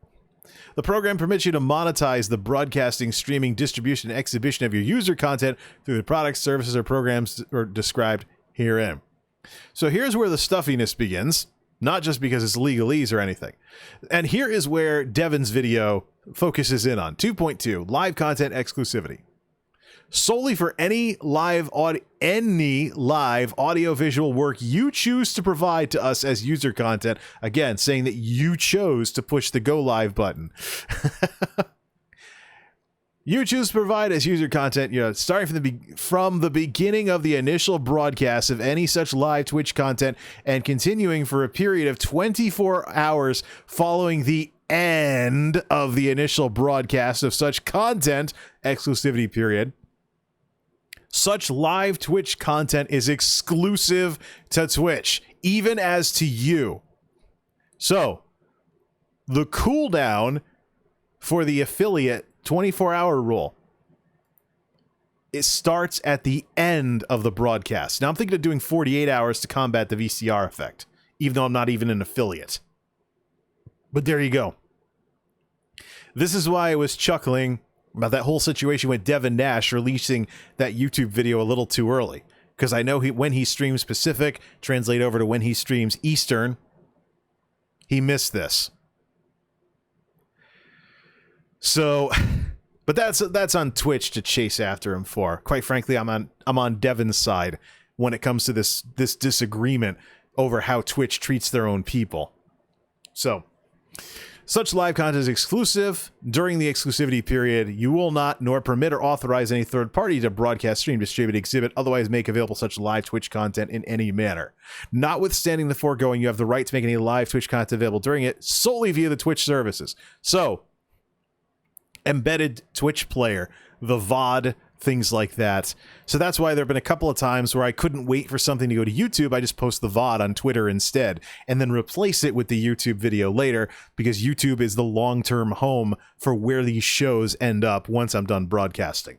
The program permits you to monetize the broadcasting, streaming, distribution, and exhibition of your user content through the products, services, or programs described herein. So here's where the stuffiness begins, not just because it's legalese or anything. And here is where Devin's video focuses in on. 2.2, live content exclusivity. Solely for any live audio-visual work you choose to provide to us as user content. Again, saying that you chose to push the go live button. You choose to provide as user content, starting from the beginning of the initial broadcast of any such live Twitch content and continuing for a period of 24 hours following the end of the initial broadcast of such content, exclusivity period. Such live Twitch content is exclusive to Twitch, even as to you. So, the cooldown for the affiliate 24-hour rule, it starts at the end of the broadcast. Now, I'm thinking of doing 48 hours to combat the VCR effect, even though I'm not even an affiliate. But there you go. This is why I was chuckling about that whole situation with Devin Nash releasing that YouTube video a little too early. Because I know when he streams Pacific, translate over to when he streams Eastern, he missed this. So, but that's on Twitch to chase after him for. Quite frankly, I'm on Devin's side when it comes to this disagreement over how Twitch treats their own people. So, such live content is exclusive. During the exclusivity period, you will not nor permit or authorize any third party to broadcast, stream, distribute, exhibit, otherwise make available such live Twitch content in any manner. Notwithstanding the foregoing, you have the right to make any live Twitch content available during it solely via the Twitch services. So, embedded Twitch player, the VOD, things like that. So that's why there have been a couple of times where I couldn't wait for something to go to YouTube. I just post the VOD on Twitter instead and then replace it with the YouTube video later, because YouTube is the long-term home for where these shows end up once I'm done broadcasting.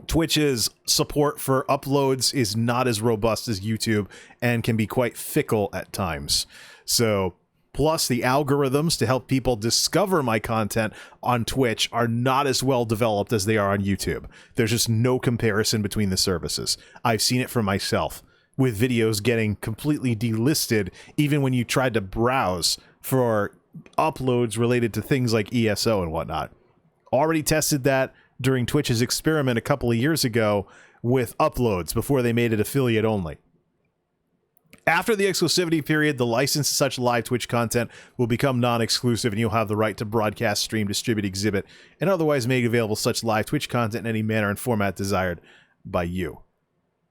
Twitch's support for uploads is not as robust as YouTube and can be quite fickle at times. So, plus, the algorithms to help people discover my content on Twitch are not as well developed as they are on YouTube. There's just no comparison between the services. I've seen it for myself, with videos getting completely delisted even when you tried to browse for uploads related to things like ESO and whatnot. Already tested that during Twitch's experiment a couple of years ago with uploads before they made it affiliate only. After the exclusivity period, the license to such live Twitch content will become non-exclusive, and you'll have the right to broadcast, stream, distribute, exhibit, and otherwise make available such live Twitch content in any manner and format desired by you.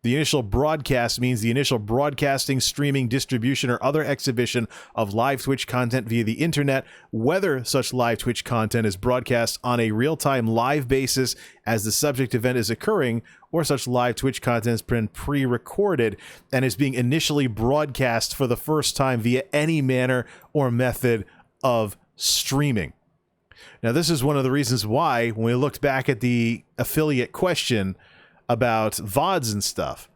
The initial broadcast means the initial broadcasting, streaming, distribution, or other exhibition of live Twitch content via the internet, whether such live Twitch content is broadcast on a real-time live basis as the subject event is occurring, or such live Twitch content has been pre-recorded and is being initially broadcast for the first time via any manner or method of streaming. Now, this is one of the reasons why, when we looked back at the affiliate question about VODs and stuff,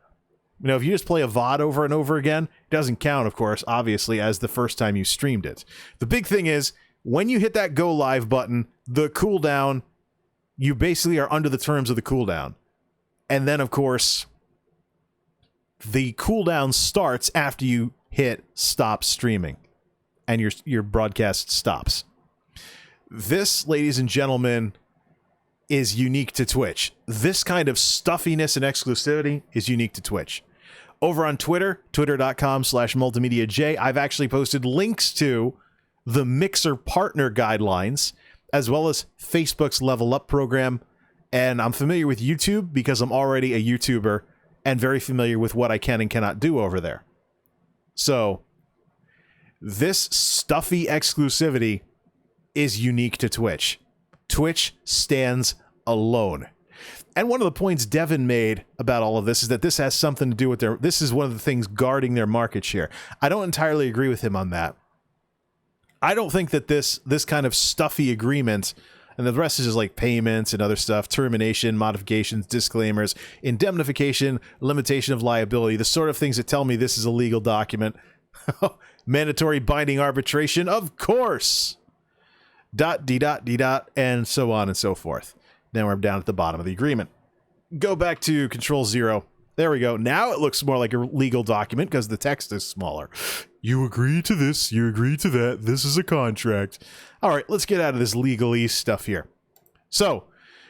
if you just play a VOD over and over again, it doesn't count, of course, obviously, as the first time you streamed it. The big thing is, when you hit that go live button, the cooldown, you basically are under the terms of the cooldown. And then, of course, the cooldown starts after you hit stop streaming and your broadcast stops. This, ladies and gentlemen, is unique to Twitch. This kind of stuffiness and exclusivity is unique to Twitch. Over on Twitter, twitter.com/MultimediaJay, I've actually posted links to the Mixer partner guidelines, as well as Facebook's Level Up program. And I'm familiar with YouTube because I'm already a YouTuber and very familiar with what I can and cannot do over there. So, this stuffy exclusivity is unique to Twitch. Twitch stands alone. And one of the points Devin made about all of this is that this has something to do with this is one of the things guarding their market share. I don't entirely agree with him on that. I don't think that this kind of stuffy agreement, and the rest is just like payments and other stuff, termination, modifications, disclaimers, indemnification, limitation of liability, the sort of things that tell me this is a legal document. Mandatory binding arbitration, of course. And so on and so forth. Now we're down at the bottom of the agreement. Go back to Control 0. There we go. Now it looks more like a legal document because the text is smaller. You agree to this, you agree to that, this is a contract. All right, let's get out of this legalese stuff here. So,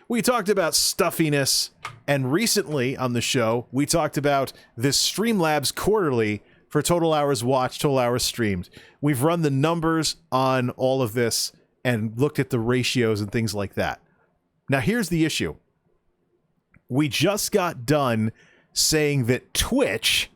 we talked about stuffiness, and recently on the show, we talked about this Streamlabs quarterly for total hours watched, total hours streamed. We've run the numbers on all of this and looked at the ratios and things like that. Now, here's the issue. We just got done saying that Twitch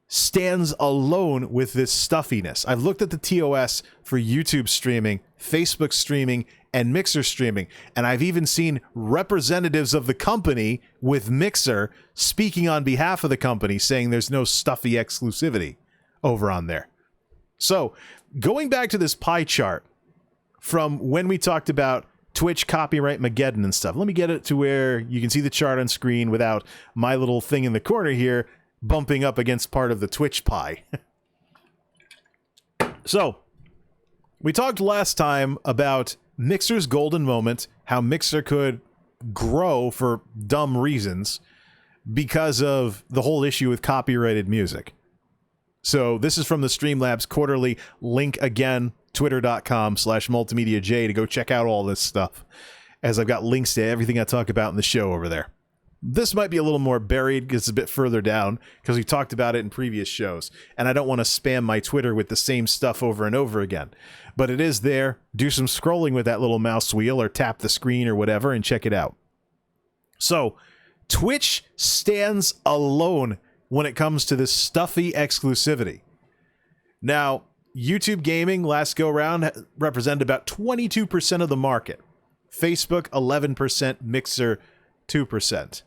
stands alone with this stuffiness. I've looked at the TOS for YouTube streaming, Facebook streaming, and Mixer streaming, and I've even seen representatives of the company with Mixer speaking on behalf of the company saying there's no stuffy exclusivity over on there. So, going back to this pie chart from when we talked about Twitch copyright Mageddon and stuff, let me get it to where you can see the chart on screen without my little thing in the corner here bumping up against part of the Twitch pie. So, we talked last time about Mixer's golden moment, how Mixer could grow for dumb reasons because of the whole issue with copyrighted music. So, this is from the Streamlabs quarterly. Link again, twitter.com/MultimediaJay to go check out all this stuff, as I've got links to everything I talk about in the show over there. This might be a little more buried because it's a bit further down because we talked about it in previous shows, and I don't want to spam my Twitter with the same stuff over and over again. But it is there. Do some scrolling with that little mouse wheel or tap the screen or whatever and check it out. So, Twitch stands alone when it comes to this stuffy exclusivity. Now, YouTube gaming last go round represented about 22% of the market. Facebook 11%, Mixer 2%.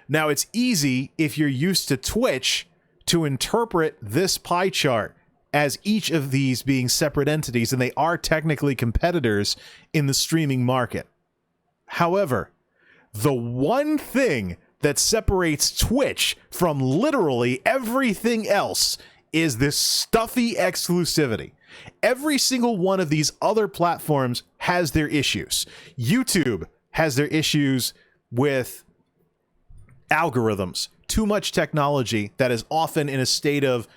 Now, it's easy if you're used to Twitch to interpret this pie chart as each of these being separate entities, and they are technically competitors in the streaming market. However, the one thing that separates Twitch from literally everything else is this stuffy exclusivity. Every single one of these other platforms has their issues. YouTube has their issues with algorithms, too much technology that is often in a state of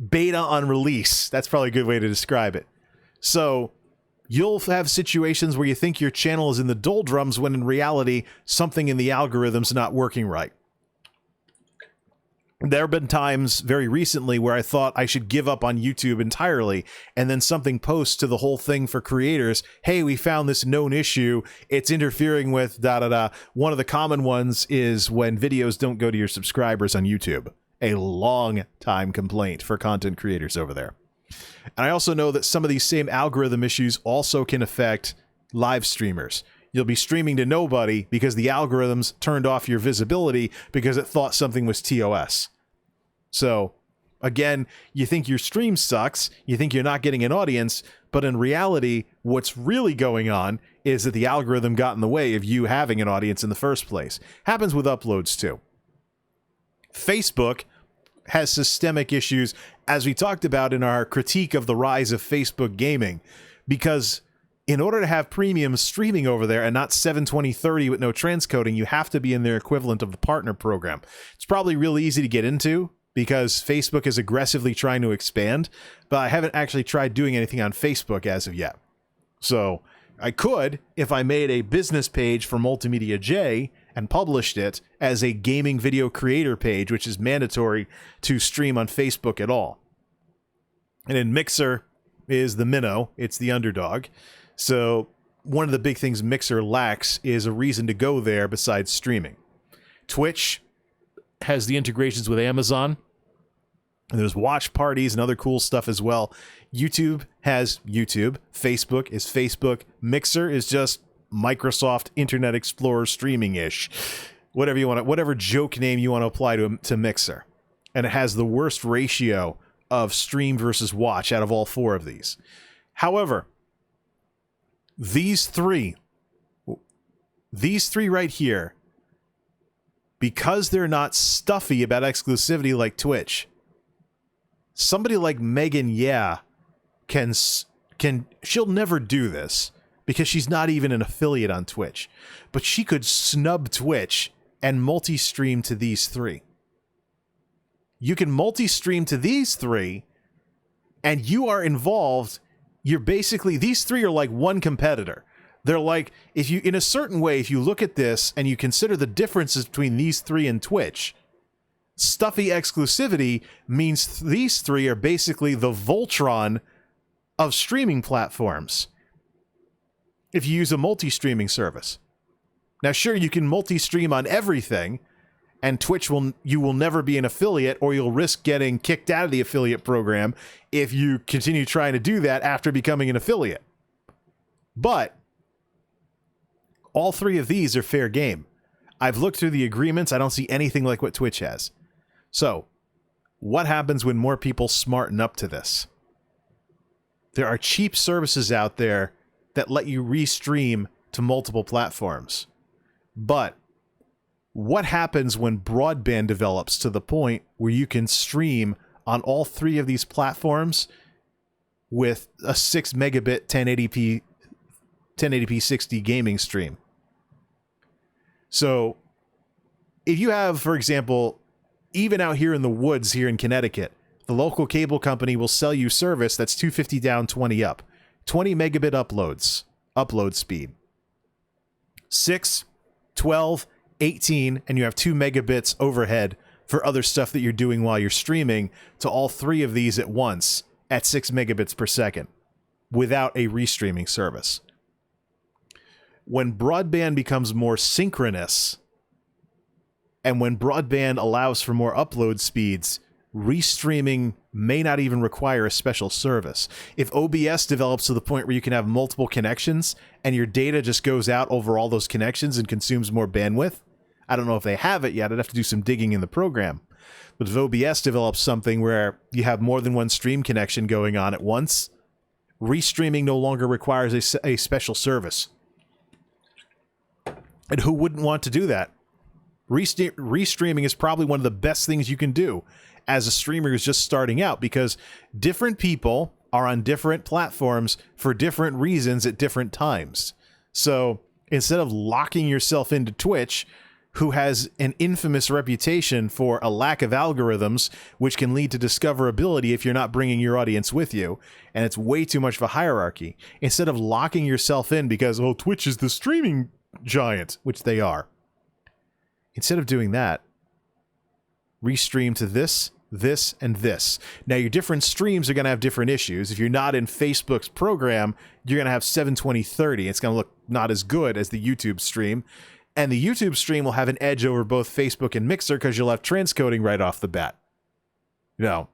beta on release. That's probably a good way to describe it. So you'll have situations where you think your channel is in the doldrums when in reality something in the algorithm's not working right. There have been times very recently where I thought I should give up on YouTube entirely, and then something posts to the whole thing for creators, hey, we found this known issue, it's interfering with da-da-da. One of the common ones is when videos don't go to your subscribers on YouTube. A long time complaint for content creators over there. And I also know that some of these same algorithm issues also can affect live streamers. You'll be streaming to nobody because the algorithms turned off your visibility because it thought something was TOS. So, again, you think your stream sucks, you think you're not getting an audience, but in reality, what's really going on is that the algorithm got in the way of you having an audience in the first place. Happens with uploads too. Facebook has systemic issues, as we talked about in our critique of the rise of Facebook gaming, because in order to have premium streaming over there and not 720/30 with no transcoding, you have to be in their equivalent of the partner program. It's probably really easy to get into because Facebook is aggressively trying to expand, but I haven't actually tried doing anything on Facebook as of yet. So I could if I made a business page for MultimediaJay and published it as a gaming video creator page, which is mandatory to stream on Facebook at all. And in Mixer is the minnow, it's the underdog. So one of the big things Mixer lacks is a reason to go there besides streaming. Twitch has the integrations with Amazon. And there's watch parties and other cool stuff as well. YouTube has YouTube. Facebook is Facebook. Mixer is just Microsoft Internet Explorer streaming-ish, whatever you want, whatever joke name you want to apply to Mixer. And it has the worst ratio of stream versus watch out of all four of these. However, these three right here, because they're not stuffy about exclusivity like Twitch, somebody like Megan, she'll never do this because she's not even an affiliate on Twitch, but she could snub Twitch and multi-stream to these three. You can multi-stream to these three, and you are involved. You're basically, these three are like one competitor. They're like, if you, in a certain way, if you look at this and you consider the differences between these three and Twitch, stuffy exclusivity means these three are basically the Voltron of streaming platforms. If you use a multi-streaming service. Now, sure, you can multi-stream on everything, and Twitch you will never be an affiliate, or you'll risk getting kicked out of the affiliate program if you continue trying to do that after becoming an affiliate. But all three of these are fair game. I've looked through the agreements. I don't see anything like what Twitch has. So, what happens when more people smarten up to this? There are cheap services out there that let you restream to multiple platforms. But what happens when broadband develops to the point where you can stream on all three of these platforms with a 6 megabit 1080p 60 gaming stream? So if you have, for example, even out here in the woods here in Connecticut, the local cable company will sell you service that's 250 down, 20 up. 20 megabit upload speed. 6, 12, 18, and you have 2 megabits overhead for other stuff that you're doing while you're streaming to all three of these at once at 6 megabits per second without a restreaming service. When broadband becomes more synchronous and when broadband allows for more upload speeds, restreaming may not even require a special service. If OBS develops to the point where you can have multiple connections and your data just goes out over all those connections and consumes more bandwidth, I don't know if they have it yet. I'd have to do some digging in the program. But if OBS develops something where you have more than one stream connection going on at once, restreaming no longer requires a special service. And who wouldn't want to do that? Restreaming is probably one of the best things you can do as a streamer who's just starting out, because different people are on different platforms for different reasons at different times. So instead of locking yourself into Twitch, who has an infamous reputation for a lack of algorithms, which can lead to discoverability if you're not bringing your audience with you, and it's way too much of a hierarchy, instead of locking yourself in because, oh, Twitch is the streaming giant, which they are. Instead of doing that, restream to this, this, and this. Now, your different streams are going to have different issues. If you're not in Facebook's program, you're going to have 720/30. It's going to look not as good as the YouTube stream. And the YouTube stream will have an edge over both Facebook and Mixer because you'll have transcoding right off the bat. You know,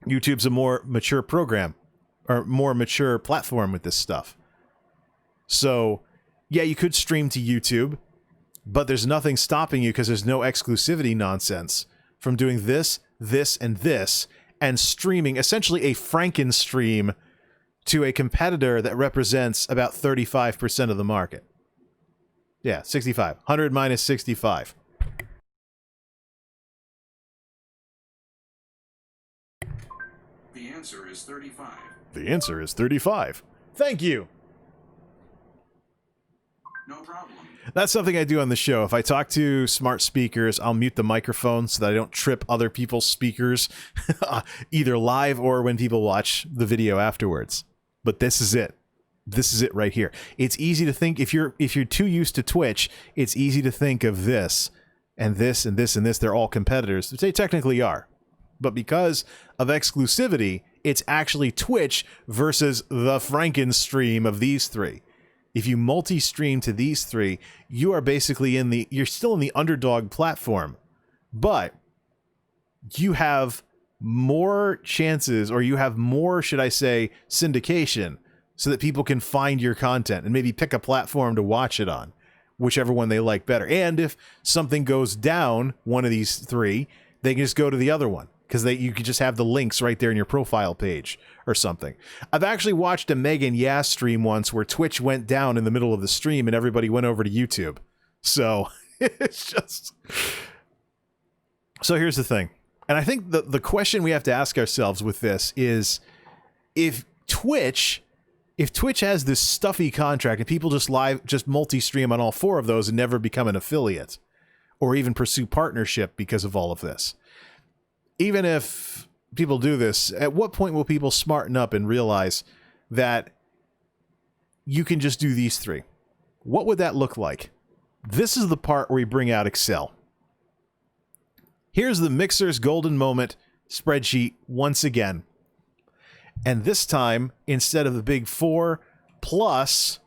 YouTube's a more mature program, or more mature platform with this stuff. So, yeah, you could stream to YouTube, but there's nothing stopping you because there's no exclusivity nonsense from doing this, this, and this, and streaming essentially a Frankenstream to a competitor that represents about 35% of the market. Yeah, 65. 100 minus 65.
The answer is 35.
The answer is 35. Thank you.
No problem.
That's something I do on the show. If I talk to smart speakers, I'll mute the microphone so that I don't trip other people's speakers, either live or when people watch the video afterwards. But this is it. This is it right here. It's easy to think, if you're too used to Twitch, it's easy to think of this and this and this and this. They're all competitors. They technically are. But because of exclusivity, it's actually Twitch versus the Frankenstream of these three. If you multi-stream to these three, you are basically you're still in the underdog platform, but you have more chances, or you have more, should I say, syndication. so that people can find your content and maybe pick a platform to watch it on, whichever one they like better. And if something goes down one of these three, they can just go to the other one, because you could just have the links right there in your profile page or something. I've actually watched a Megan Yass stream once where Twitch went down in the middle of the stream and everybody went over to YouTube. So it's just... So here's the thing. And I think the question we have to ask ourselves with this is, if Twitch has this stuffy contract and people just multi-stream on all four of those and never become an affiliate or even pursue partnership because of all of this, even if people do this, at what point will people smarten up and realize that you can just do these three? What would that look like? This is the part where we bring out Excel. Here's the Mixer's golden moment spreadsheet once again. And this time, instead of the big four plus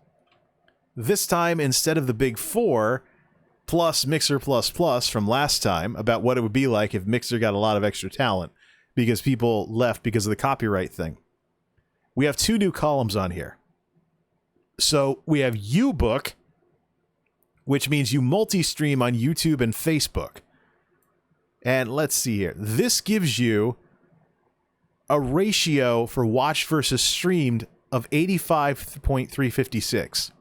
Mixer plus from last time, about what it would be like if Mixer got a lot of extra talent because people left because of the copyright thing. We have two new columns on here. So we have U-Book, which means you multi-stream on YouTube and Facebook. And let's see here. This gives you a ratio for watched versus streamed of 85.356.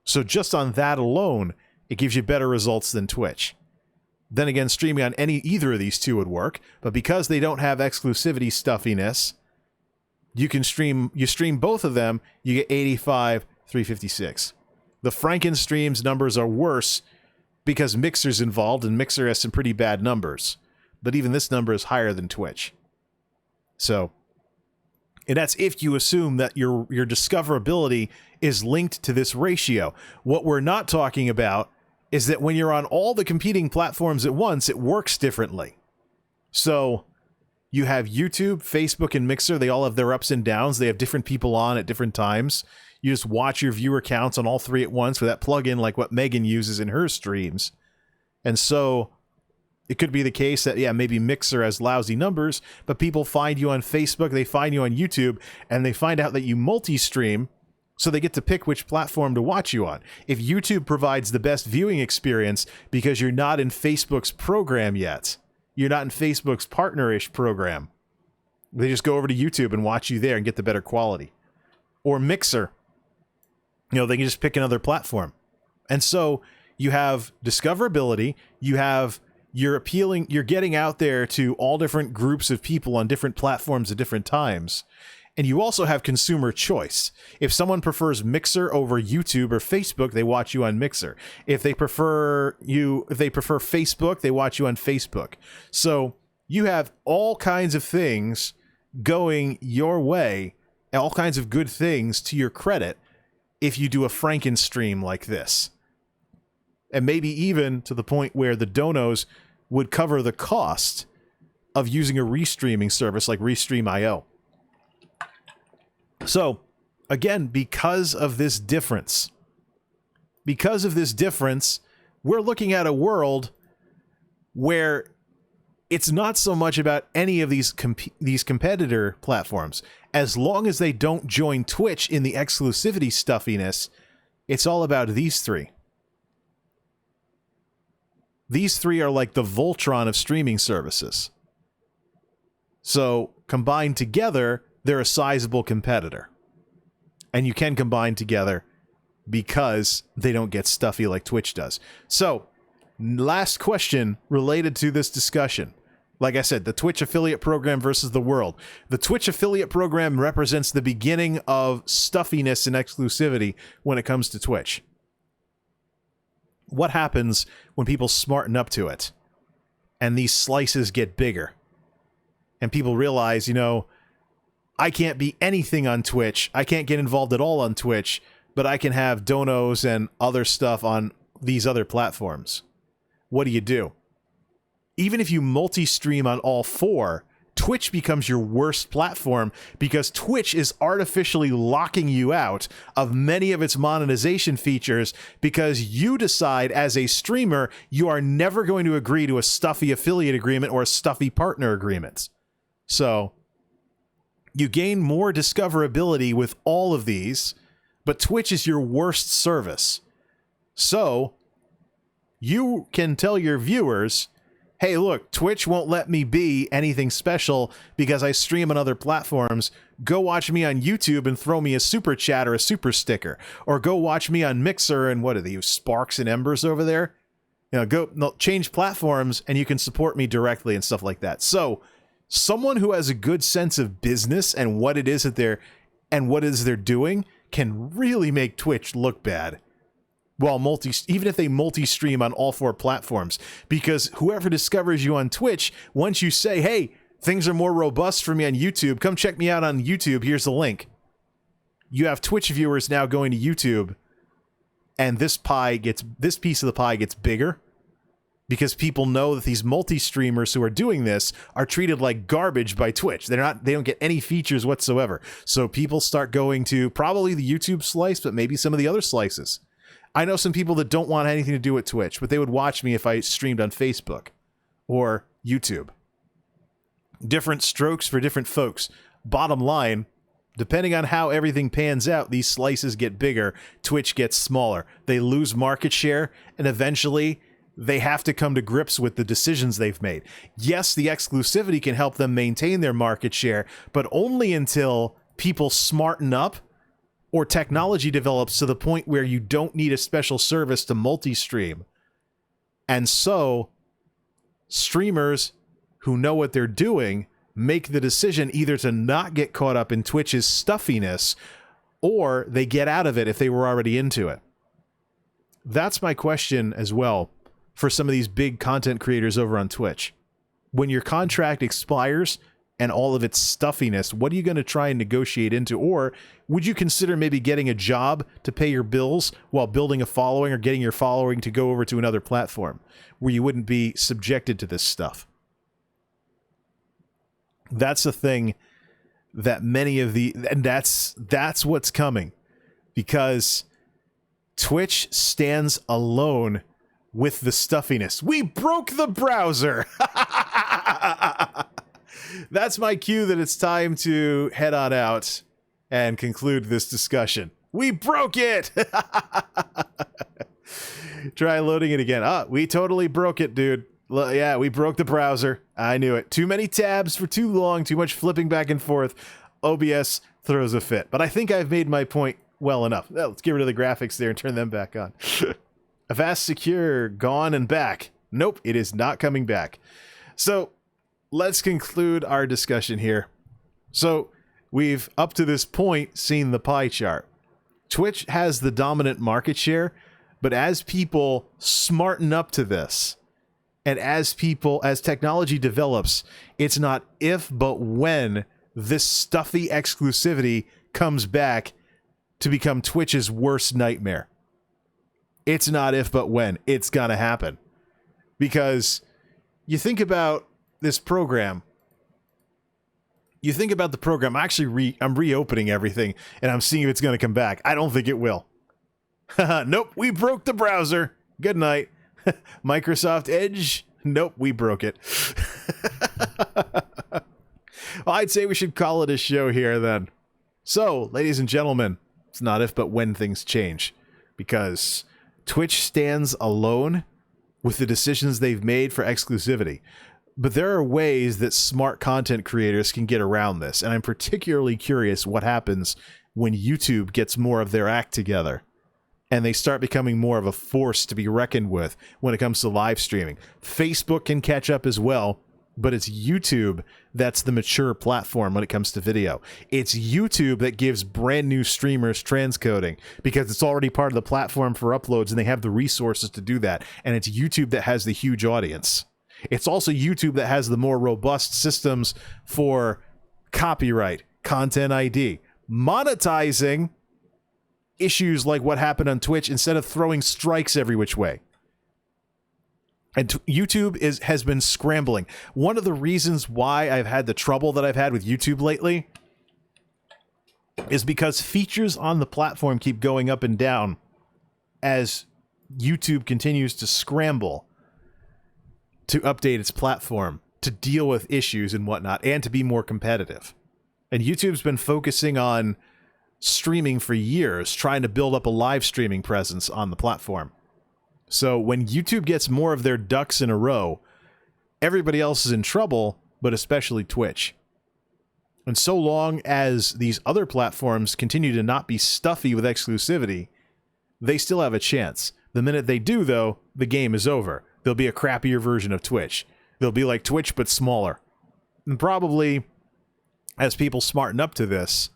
So just on that alone, it gives you better results than Twitch. Then again, streaming on either of these two would work, but because they don't have exclusivity stuffiness, you stream both of them, you get 85.356. The Franken streams numbers are worse because Mixer's involved, and Mixer has some pretty bad numbers. But even this number is higher than Twitch. So, and that's if you assume that your discoverability is linked to this ratio. What we're not talking about is that when you're on all the competing platforms at once, it works differently. So, you have YouTube, Facebook, and Mixer. They all have their ups and downs. They have different people on at different times. You just watch your viewer counts on all three at once with that plugin like what Megan uses in her streams. And so it could be the case that, yeah, maybe Mixer has lousy numbers, but people find you on Facebook, they find you on YouTube, and they find out that you multi-stream, so they get to pick which platform to watch you on. If YouTube provides the best viewing experience because you're not in Facebook's program yet, you're not in Facebook's partner-ish program, they just go over to YouTube and watch you there and get the better quality. Or Mixer. You know, they can just pick another platform. And so you have discoverability, you're getting out there to all different groups of people on different platforms at different times. And you also have consumer choice. If someone prefers Mixer over YouTube or Facebook, they watch you on Mixer. If they prefer Facebook, they watch you on Facebook. So you have all kinds of things going your way, all kinds of good things to your credit if you do a Franken stream like this. And maybe even to the point where the donos would cover the cost of using a restreaming service like Restream.io. So, again, because of this difference, we're looking at a world where it's not so much about any of these competitor platforms. As long as they don't join Twitch in the exclusivity stuffiness, it's all about these three. These three are like the Voltron of streaming services. So, combined together, they're a sizable competitor. And you can combine together because they don't get stuffy like Twitch does. So, last question related to this discussion. Like I said, the Twitch affiliate program versus the world. The Twitch affiliate program represents the beginning of stuffiness and exclusivity when it comes to Twitch. What happens when people smarten up to it and these slices get bigger and people realize, you know, I can't be anything on Twitch. I can't get involved at all on Twitch, but I can have donos and other stuff on these other platforms. What do? Even if you multi-stream on all four, Twitch becomes your worst platform because Twitch is artificially locking you out of many of its monetization features because you decide as a streamer you are never going to agree to a stuffy affiliate agreement or a stuffy partner agreement. So You gain more discoverability with all of these, but Twitch is your worst service. So you can tell your viewers, hey, look, Twitch won't let me be anything special because I stream on other platforms. Go watch me on YouTube and throw me a super chat or a super sticker. Or go watch me on Mixer and what are they, Sparks and Embers over there? Change platforms and you can support me directly and stuff like that. So someone who has a good sense of business and what it is that they're doing can really make Twitch look bad. Well, even if they multi-stream on all 4 platforms, because whoever discovers you on Twitch, once you say, hey, things are more robust for me on YouTube, come check me out on YouTube, here's the link. You have Twitch viewers now going to YouTube, and this piece of the pie gets bigger, because people know that these multi-streamers who are doing this are treated like garbage by Twitch. They don't get any features whatsoever. So people start going to probably the YouTube slice, but maybe some of the other slices. I know some people that don't want anything to do with Twitch, but they would watch me if I streamed on Facebook or YouTube. Different strokes for different folks. Bottom line, depending on how everything pans out, these slices get bigger, Twitch gets smaller. They lose market share, and eventually they have to come to grips with the decisions they've made. Yes, the exclusivity can help them maintain their market share, but only until people smarten up or technology develops to the point where you don't need a special service to multi-stream. And so streamers who know what they're doing make the decision either to not get caught up in Twitch's stuffiness, or they get out of it if they were already into it. That's my question as well for some of these big content creators over on Twitch. When your contract expires and all of its stuffiness, what are you going to try and negotiate into? Or would you consider maybe getting a job to pay your bills while building a following, or getting your following to go over to another platform where you wouldn't be subjected to this stuff? That's the thing that and that's what's coming, because Twitch stands alone with the stuffiness. We broke the browser. That's my cue that it's time to head on out and conclude this discussion. We broke it. Try loading it again. We totally broke it, dude. Yeah, we broke the browser. I knew it. Too many tabs for too long, too much flipping back and forth. OBS throws a fit. But I think I've made my point well enough. Let's get rid of the graphics there and turn them back on. Avast Secure, gone and back. Nope, it is not coming back. So let's conclude our discussion here. So we've, up to this point, seen the pie chart. Twitch has the dominant market share, but as people smarten up to this, and as technology develops, it's not if, but when this stuffy exclusivity comes back to become Twitch's worst nightmare. It's not if, but when. It's gonna happen. Because you think about this program. You think about the program. I'm reopening everything, and I'm seeing if it's gonna come back. I don't think it will. Nope, we broke the browser. Good night. Microsoft Edge. Nope, we broke it. Well, I'd say we should call it a show here then. So, ladies and gentlemen, it's not if but when things change, because Twitch stands alone with the decisions they've made for exclusivity. But there are ways that smart content creators can get around this, and I'm particularly curious what happens when YouTube gets more of their act together and they start becoming more of a force to be reckoned with when it comes to live streaming. Facebook can catch up as well, but it's YouTube that's the mature platform when it comes to video. It's YouTube that gives brand new streamers transcoding because it's already part of the platform for uploads and they have the resources to do that. And it's YouTube that has the huge audience. It's also YouTube that has the more robust systems for copyright, content ID, monetizing issues like what happened on Twitch instead of throwing strikes every which way. And YouTube has been scrambling. One of the reasons why I've had the trouble that I've had with YouTube lately is because features on the platform keep going up and down as YouTube continues to scramble to update its platform, to deal with issues and whatnot, and to be more competitive. And YouTube's been focusing on streaming for years, trying to build up a live streaming presence on the platform. So when YouTube gets more of their ducks in a row, everybody else is in trouble, but especially Twitch. And so long as these other platforms continue to not be stuffy with exclusivity, they still have a chance. The minute they do, though, the game is over. There'll be a crappier version of Twitch. They'll be like Twitch, but smaller. And probably, as people smarten up to this,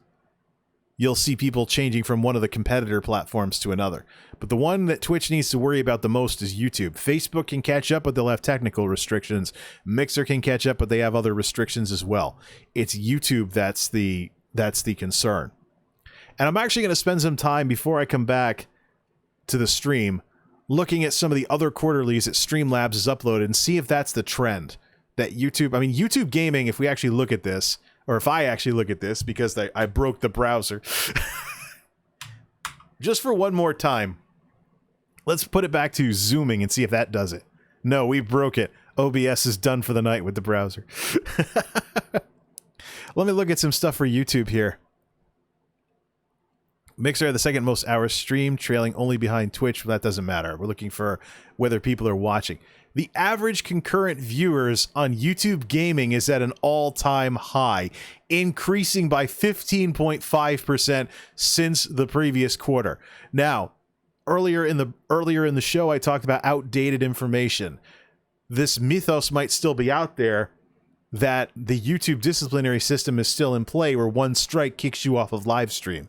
you'll see people changing from one of the competitor platforms to another. But the one that Twitch needs to worry about the most is YouTube. Facebook can catch up, but they'll have technical restrictions. Mixer can catch up, but they have other restrictions as well. It's YouTube that's the concern. And I'm actually going to spend some time before I come back to the stream looking at some of the other quarterlies that Streamlabs has uploaded and see if that's the trend. That YouTube gaming, if we actually look at this, or if I actually look at this, because I broke the browser. Just for one more time, let's put it back to zooming and see if that does it. No, we broke it. OBS is done for the night with the browser. Let me look at some stuff for YouTube here. Mixer had the second most hours streamed, trailing only behind Twitch, but that doesn't matter. We're looking for whether people are watching. The average concurrent viewers on YouTube gaming is at an all-time high, increasing by 15.5% since the previous quarter. Now, earlier in the show, I talked about outdated information. This mythos might still be out there that the YouTube disciplinary system is still in play, where one strike kicks you off of live streaming.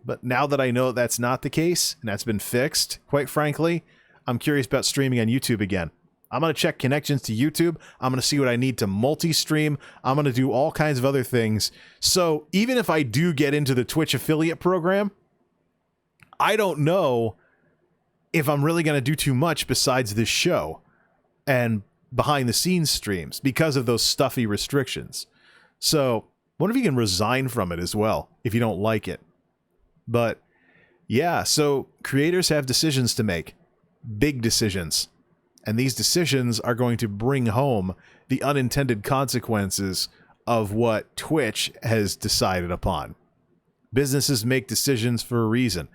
But now that I know that's not the case, and that's been fixed, quite frankly, I'm curious about streaming on YouTube again. I'm going to check connections to YouTube. I'm going to see what I need to multi-stream. I'm going to do all kinds of other things. So even if I do get into the Twitch affiliate program, I don't know if I'm really going to do too much besides this show and behind the scenes streams because of those stuffy restrictions. So wonder if you can resign from it as well if you don't like it. But yeah, so creators have decisions to make. Big decisions. And these decisions are going to bring home the unintended consequences of what Twitch has decided upon. Businesses make decisions for a reason.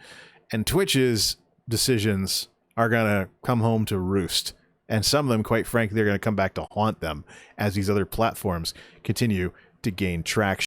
And Twitch's decisions are going to come home to roost. And some of them, quite frankly, are going to come back to haunt them as these other platforms continue to gain traction.